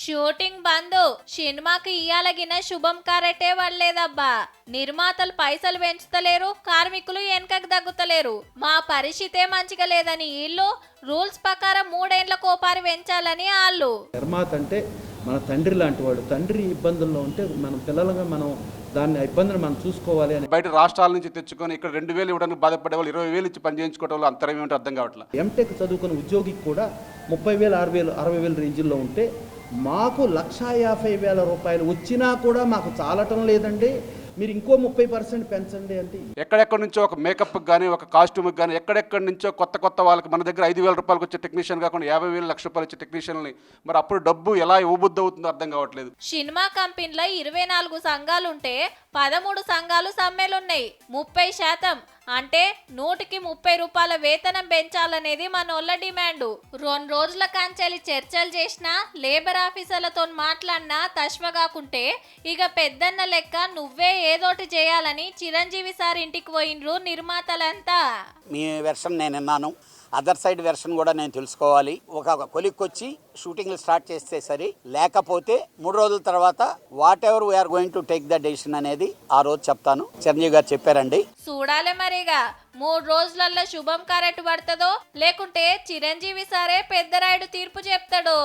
Shooting బంద్. సినిమాకి ఇయ్యాలగిన శుభం కారెట్టే పడలేదబ్బా. నిర్మాతలు పైసలు పెంచుతలేరు, కార్మికులు వెనకకు దగ్గుతలేరు. మా పరిస్థితే మంచిగా లేదని వీళ్ళు రూల్స్ ప్రకారం 3 ఏళ్ల కోపారి పెంచాలని వాళ్ళు. నిర్మాత అంటే మన తండ్రి లాంటి వాడు. తండ్రి ఇబ్బందుల్లో ఉంటే మనం పిల్లలుగా మనం దాన్ని ఇబ్బందులు మనం చూసుకోవాలి అని. బయట రాష్ట్రాల నుంచి తెచ్చుకొని ఇక్కడ 2,000 ఇవ్వడానికి బాధపడే వాళ్ళు 20,000 ఇచ్చి పని చేయించుకోవడం వల్ల అంతరం ఏమిటో అర్థం కావట్లేదు. ఎంటెక్ చదువుకున్న ఉద్యోగికి కూడా 30,000, 6,000, 60,000 రేంజ్లో ఉంటే మాకు 1,50,000 రూపాయలు వచ్చినా కూడా మాకు చాలటం లేదండి, మీరు ఇంకో 30% పెంచండి అంటే. ఎక్కడెక్కడి నుంచో ఒక మేకప్కి కానీ ఒక కాస్ట్యూమ్కి కానీ ఎక్కడెక్కడి నుంచో కొత్త వాళ్ళకి మన దగ్గర 5,000 రూపాయలకు వచ్చే టెక్నీషియన్ కాకుండా 50,000, 1,00,000 రూపాయలు వచ్చే టెక్నీషియన్ని మరి అప్పుడు డబ్బు ఎలా ఇవ్వబుద్ధి అవుతుందో అర్థం కావట్లేదు. సినిమా కంపెనీలో 24 సంఘాలుంటే 13 సంఘాలు సమ్మెలున్నాయి. 30% అంటే 100కి 30 రూపాయల వేతనం పెంచాలనేది మనోళ్ళ డిమాండ్. 2 రోజుల కాంచెలి చర్చలు చేసినా, లేబర్ ఆఫీసర్లతో మాట్లాడినా తశ్వ కాకుంటే ఇక పెద్దన్న లెక్క నువ్వే ఏదోటి చేయాలని చిరంజీవి సార్ ఇంటికి పోయినరు నిర్మాతలంతా. మీ వెర్షన్ నేను విన్నాను, అదర్ సైడ్ వెర్షన్ కూడా నేను తెలుసుకోవాలి. ఒక కొలిక్ వచ్చి షూటింగ్లు స్టార్ట్ చేస్తే సరి, లేకపోతే 3 రోజుల తర్వాత whatever we're going to take the decision అనేది ఆ రోజు చెప్తాను. చిరంజీవి గారు చెప్పారండి. చూడాలి మరిగా 3 రోజులలో శుభం కారెట్టు పడుతుందో లేకుంటే చిరంజీవి సారే పెద్దరాయుడు తీర్పు చెప్తాడో.